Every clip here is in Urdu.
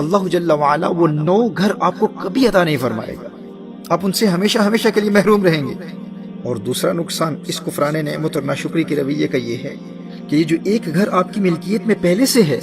اللہ جل وعلا وہ 9 گھر آپ کو کبھی عطا نہیں فرمائے گا، آپ ان سے ہمیشہ ہمیشہ کے لیے محروم رہیں گے۔ اور دوسرا نقصان اس کفران نعمت اور ناشکری کے رویے کا یہ ہے کہ یہ جو ایک گھر آپ کی ملکیت میں پہلے سے ہے،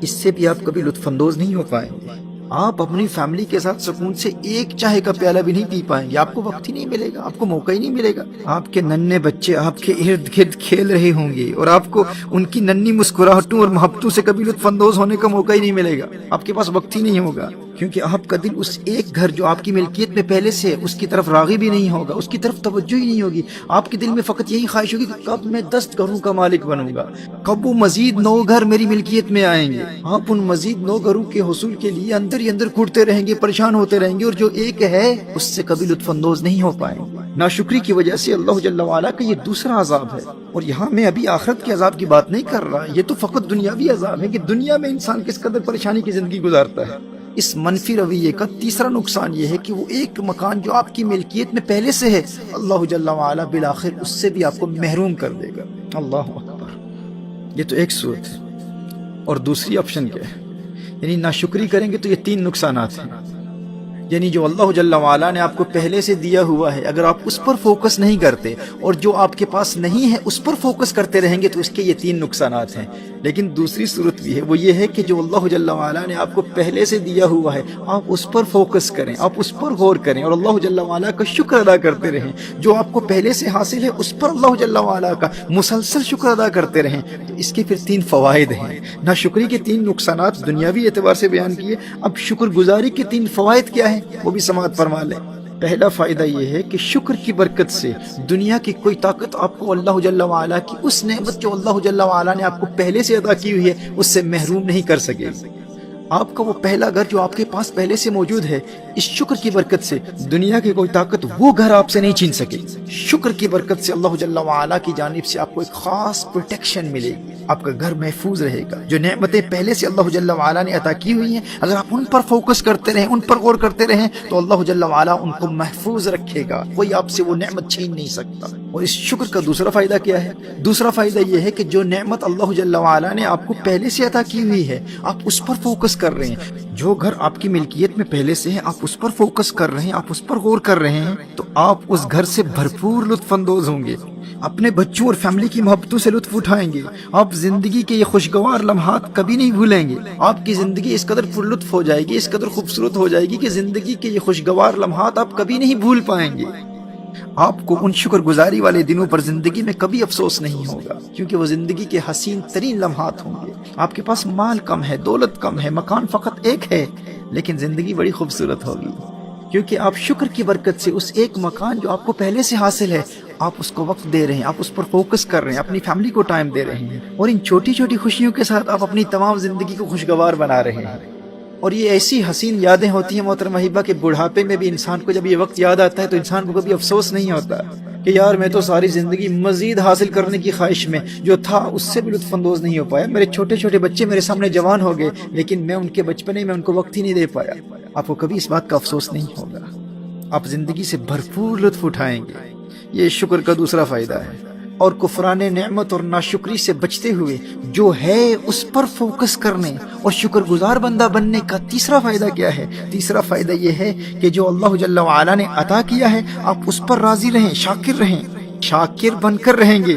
اس سے بھی آپ کبھی لطف اندوز نہیں ہو پائیں گے۔ آپ اپنی فیملی کے ساتھ سکون سے ایک چائے کا پیالہ بھی نہیں پی پائیں گے، آپ کو وقت ہی نہیں ملے گا، آپ کو موقع ہی نہیں ملے گا۔ آپ کے ننھے بچے آپ کے ارد گرد کھیل رہے ہوں گے اور آپ کو ان کی ننھی مسکراہٹوں اور محبتوں سے کبھی لطف اندوز ہونے کا موقع ہی نہیں ملے گا، آپ کے پاس وقت ہی نہیں ہوگا، کیونکہ آپ کا دل اس ایک گھر جو آپ کی ملکیت میں پہلے سے ہے اس کی طرف راغب ہی نہیں ہوگا، اس کی طرف توجہ ہی نہیں ہوگی۔ آپ کے دل میں فقط یہی خواہش ہوگی کہ کب میں 10 گھروں کا مالک بنوں گا، کب وہ مزید 9 گھر میری ملکیت میں آئیں گے۔ آپ ان مزید 9 گھروں کے حصول کے لیے اندر ہی اندر کھوٹتے رہیں گے، پریشان ہوتے رہیں گے، اور جو ایک ہے اس سے کبھی لطف اندوز نہیں ہو پائیں گے۔ ناشکری کی وجہ سے اللہ جل وعلا کا یہ دوسرا عذاب ہے۔ اور یہاں میں ابھی آخرت کے عذاب کی بات نہیں کر رہا، یہ تو فقط دنیاوی عذاب ہے کہ دنیا میں انسان کس قدر پریشانی کی زندگی گزارتا ہے۔ اس منفی رویے کا تیسرا نقصان یہ ہے کہ وہ ایک مکان جو آپ کی ملکیت میں پہلے سے ہے، اللہ جل وعلا بالآخر اس سے بھی آپ کو محروم کر دے گا۔ اللہ اکبر۔ یہ تو ایک صورت ہے، اور دوسری آپشن کیا ہے؟ یعنی ناشکری کریں گے تو یہ 3 نقصانات ہیں۔ یعنی جو اللہ جل وعلا نے آپ کو پہلے سے دیا ہوا ہے، اگر آپ اس پر فوکس نہیں کرتے اور جو آپ کے پاس نہیں ہے اس پر فوکس کرتے رہیں گے تو اس کے یہ 3 نقصانات ہیں۔ لیکن دوسری صورت بھی ہے، وہ یہ ہے کہ جو اللہ جل وعلا نے آپ کو پہلے سے دیا ہوا ہے آپ اس پر فوکس کریں، آپ اس پر غور کریں اور اللہ جل وعلا کا شکر ادا کرتے رہیں۔ جو آپ کو پہلے سے حاصل ہے اس پر اللہ جل وعلا کا مسلسل شکر ادا کرتے رہیں۔ تو اس کے پھر 3 فوائد ہیں۔ ناشکری کے 3 نقصانات دنیاوی اعتبار سے بیان کیے، اب شکر گزاری کے 3 فوائد کیا ہیں وہ بھی سماعت فرما لیں۔ پہلا فائدہ یہ ہے کہ شکر کی برکت سے دنیا کی کوئی طاقت آپ کو اللہ جل وعلا کی اس نعمت جو اللہ جل وعلا نے آپ کو پہلے سے عطا کی ہوئی ہے اس سے محروم نہیں کر سکے گی۔ آپ کا وہ پہلا گھر جو آپ کے پاس پہلے سے موجود ہے، اس شکر کی برکت سے دنیا کی کوئی طاقت وہ گھر آپ سے نہیں چھین سکے گی۔ شکر کی برکت سے اللہ جل وعلا کی جانب سے آپ کو ایک خاص پروٹیکشن ملے گی، آپ کا گھر محفوظ رہے گا۔ جو نعمتیں پہلے سے اللہ جل وعلا نے عطا کی ہوئی ہیں، اگر آپ ان پر فوکس کرتے رہیں، ان پر غور کرتے رہیں تو اللہ جل وعلا ان کو محفوظ رکھے گا، کوئی آپ سے وہ نعمت چھین نہیں سکتا۔ اور اس شکر کا دوسرا فائدہ کیا ہے؟ دوسرا فائدہ یہ ہے کہ جو نعمت اللہ جل وعلا نے آپ کو پہلے سے عطا کی ہوئی ہے آپ اس پر فوکس کر رہے ہیں۔ جو گھر آپ کی ملکیت میں پہلے سے ہے آپ اس پر فوکس کر رہے ہیں، آپ اس پر غور کر رہے ہیں، تو آپ اس گھر سے بھرپور لطف اندوز ہوں گے، اپنے بچوں اور فیملی کی محبتوں سے لطف اٹھائیں گے۔ آپ زندگی کے یہ خوشگوار لمحات کبھی نہیں بھولیں گے۔ آپ کی زندگی اس قدر پر لطف ہو جائے گی، اس قدر خوبصورت ہو جائے گی کہ زندگی کے یہ خوشگوار لمحات آپ کبھی نہیں بھول پائیں گے۔ آپ کو ان شکر گزاری والے دنوں پر زندگی میں کبھی افسوس نہیں ہوگا، کیونکہ وہ زندگی کے حسین ترین لمحات ہوں گے۔ آپ کے پاس مال کم ہے، دولت کم ہے، مکان فقط ایک ہے، لیکن زندگی بڑی خوبصورت ہوگی، کیونکہ آپ شکر کی برکت سے اس ایک مکان جو آپ کو پہلے سے حاصل ہے آپ اس کو وقت دے رہے ہیں، آپ اس پر فوکس کر رہے ہیں، اپنی فیملی کو ٹائم دے رہے ہیں، اور ان چھوٹی چھوٹی خوشیوں کے ساتھ آپ اپنی تمام زندگی کو خوشگوار بنا رہے ہیں۔ اور یہ ایسی حسین یادیں ہوتی ہیں محترم محبہ کہ بڑھاپے میں بھی انسان کو جب یہ وقت یاد آتا ہے تو انسان کو کبھی افسوس نہیں ہوتا کہ یار میں تو ساری زندگی مزید حاصل کرنے کی خواہش میں جو تھا اس سے بھی لطف اندوز نہیں ہو پایا، میرے چھوٹے چھوٹے بچے میرے سامنے جوان ہو گئے لیکن میں ان کے بچپنے میں ان کو وقت ہی نہیں دے پایا۔ آپ کو کبھی اس بات کا افسوس نہیں ہوگا، آپ زندگی سے بھرپور لطف اٹھائیں گے۔ یہ شکر کا دوسرا فائدہ ہے۔ اور کفران نعمت اور ناشکری سے بچتے ہوئے جو ہے اس پر فوکس کرنے اور شکر گزار بندہ بننے کا تیسرا فائدہ کیا ہے؟ تیسرا فائدہ یہ ہے کہ جو اللہ جل وعلا نے عطا کیا ہے آپ اس پر راضی رہیں، شاکر رہیں، شاکر بن کر رہیں گے۔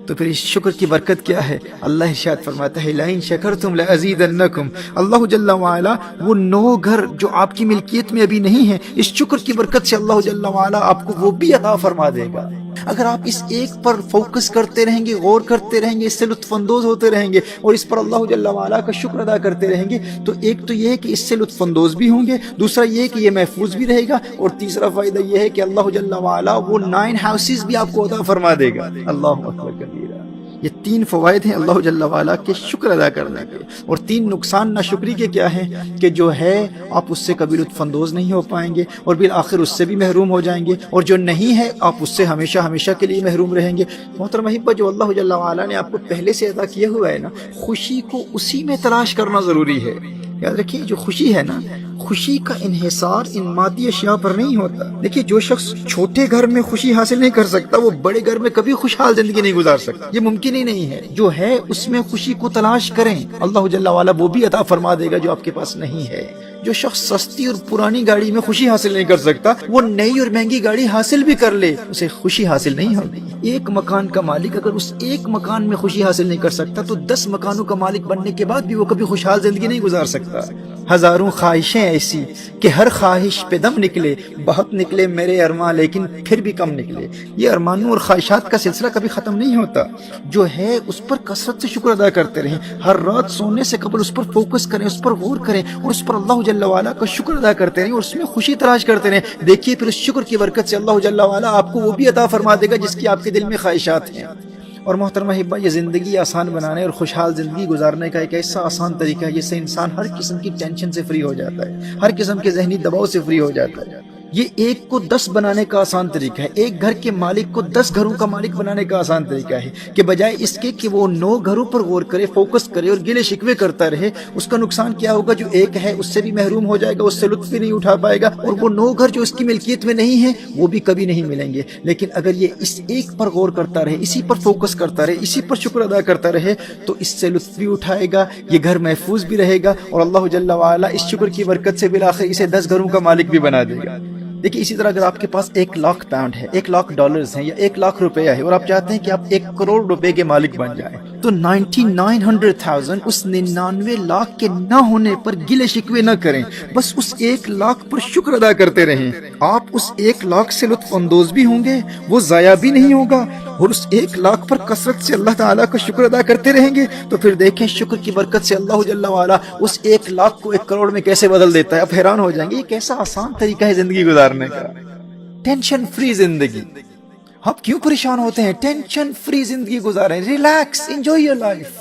تو پھر اس شکر کی برکت کیا ہے؟ اللہ ارشاد فرماتا ہے لَئِن شَكَرْتُمْ لَأَزِيدَنَّكُمْ۔ اللہ جل وعلا وہ 9 گھر جو آپ کی ملکیت میں ابھی نہیں ہیں، اس شکر کی برکت سے اللہ جل وعلا آپ کو وہ بھی عطا فرما دے گا۔ اگر آپ اس ایک پر فوکس کرتے رہیں گے، غور کرتے رہیں گے، اس سے لطف اندوز ہوتے رہیں گے اور اس پر اللہ جل وعلا کا شکر ادا کرتے رہیں گے، تو ایک تو یہ ہے کہ اس سے لطف اندوز بھی ہوں گے، دوسرا یہ ہے کہ یہ محفوظ بھی رہے گا، اور تیسرا فائدہ یہ ہے کہ اللہ جل وعلا وہ 9 ہاؤسز بھی آپ کو عطا فرما دے گا۔ اللہ اکبر کبیرہ۔ یہ 3 فوائد ہیں اللہ جل وعلا کے شکر ادا کرنے کے، اور 3 نقصان ناشکری کے کیا ہیں کہ جو ہے آپ اس سے کبھی لطف اندوز نہیں ہو پائیں گے اور بالآخر اس سے بھی محروم ہو جائیں گے، اور جو نہیں ہے آپ اس سے ہمیشہ ہمیشہ کے لیے محروم رہیں گے۔ محترم محبہ، جو اللہ جل وعلا نے آپ کو پہلے سے عطا کیا ہوا ہے نا، خوشی کو اسی میں تلاش کرنا ضروری ہے۔ یاد رکھیے جو خوشی ہے نا، خوشی کا انحصار ان مادی اشیاء پر نہیں ہوتا. دیکھیے جو شخص چھوٹے گھر میں خوشی حاصل نہیں کر سکتا وہ بڑے گھر میں کبھی خوشحال زندگی نہیں گزار سکتا. یہ ممکن ہی نہیں ہے. جو ہے اس میں خوشی کو تلاش کریں, اللہ جل وعلا وہ بھی عطا فرما دے گا جو آپ کے پاس نہیں ہے. جو شخص سستی اور پرانی گاڑی میں خوشی حاصل نہیں کر سکتا وہ نئی اور مہنگی گاڑی حاصل بھی کر لے, اسے خوشی حاصل نہیں ہوگی. ایک مکان کا مالک اگر اس ایک مکان میں خوشی حاصل نہیں کر سکتا تو 10 مکانوں کا مالک بننے کے بعد بھی وہ کبھی خوشحال زندگی نہیں گزار سکتا. ہزاروں خواہشیں ایسی کہ ہر خواہش پہ دم نکلے, بہت نکلے میرے ارمان لیکن پھر بھی کم نکلے. یہ ارمانوں اور خواہشات کا سلسلہ کبھی ختم نہیں ہوتا. جو ہے اس پر کثرت سے شکر ادا کرتے رہیں, ہر رات سونے سے قبل اس پر فوکس کریں, اس پر غور کریں اور اس پر اللہ جل وعلا کا شکر ادا کرتے رہیں اور اس میں خوشی تلاش کرتے رہیں. دیکھیے پھر اس شکر کی برکت سے اللہ جل وعلا آپ کو وہ بھی عطا فرما دے گا جس کی آپ کے دل میں خواہشات ہیں. اور محترمہ احبہ, یہ زندگی آسان بنانے اور خوشحال زندگی گزارنے کا ایک ایسا آسان طریقہ ہے جس سے انسان ہر قسم کی ٹینشن سے فری ہو جاتا ہے, ہر قسم کے ذہنی دباؤ سے فری ہو جاتا ہے. یہ 1 کو 10 بنانے کا آسان طریقہ ہے. ایک گھر کے مالک کو 10 گھروں کا مالک بنانے کا آسان طریقہ ہے کہ بجائے اس کے کہ وہ 9 گھروں پر غور کرے, فوکس کرے اور گلے شکوے کرتا رہے, اس کا نقصان کیا ہوگا؟ جو ایک ہے اس سے بھی محروم ہو جائے گا, اس سے لطف بھی نہیں اٹھا پائے گا, اور وہ 9 گھر جو اس کی ملکیت میں نہیں ہیں وہ بھی کبھی نہیں ملیں گے. لیکن اگر یہ اس ایک پر غور کرتا رہے, اسی پر فوکس کرتا رہے, اسی پر شکر ادا کرتا رہے تو اس سے لطف بھی اٹھائے گا, یہ گھر محفوظ بھی رہے گا اور اللہ جل وعلا اس شکر کی برکت سے بالآخر اسے 10 گھروں کا مالک بھی بنا دے گا. دیکھیے اسی طرح اگر آپ کے پاس 1 لاکھ پاؤنڈ ہے, 1 لاکھ ڈالرز ہیں یا 1 لاکھ روپیہ ہے اور آپ چاہتے ہیں کہ آپ 1 کروڑ روپے کے مالک بن جائیں تو 99,100,000 اس 99 لاکھ کے نہ ہونے پر گلے شکوے نہ کریں, بس اس 1 لاکھ پر شکر ادا کرتے رہیں. آپ اس 1 لاکھ سے لطف اندوز بھی ہوں گے, وہ ضائع بھی نہیں ہوگا, اور اس 1 لاکھ پر کثرت سے اللہ تعالیٰ کا شکر ادا کرتے رہیں گے تو پھر دیکھیں شکر کی برکت سے اللہ جل وعلا اس 1 لاکھ کو 1 کروڑ میں کیسے بدل دیتا ہے. آپ حیران ہو جائیں گے یہ کیسا آسان طریقہ ہے زندگی گزارنے کا. ٹینشن فری زندگی. آپ کیوں پریشان ہوتے ہیں؟ ٹینشن فری زندگی گزاریں, ریلیکس, انجوائے یور لائف.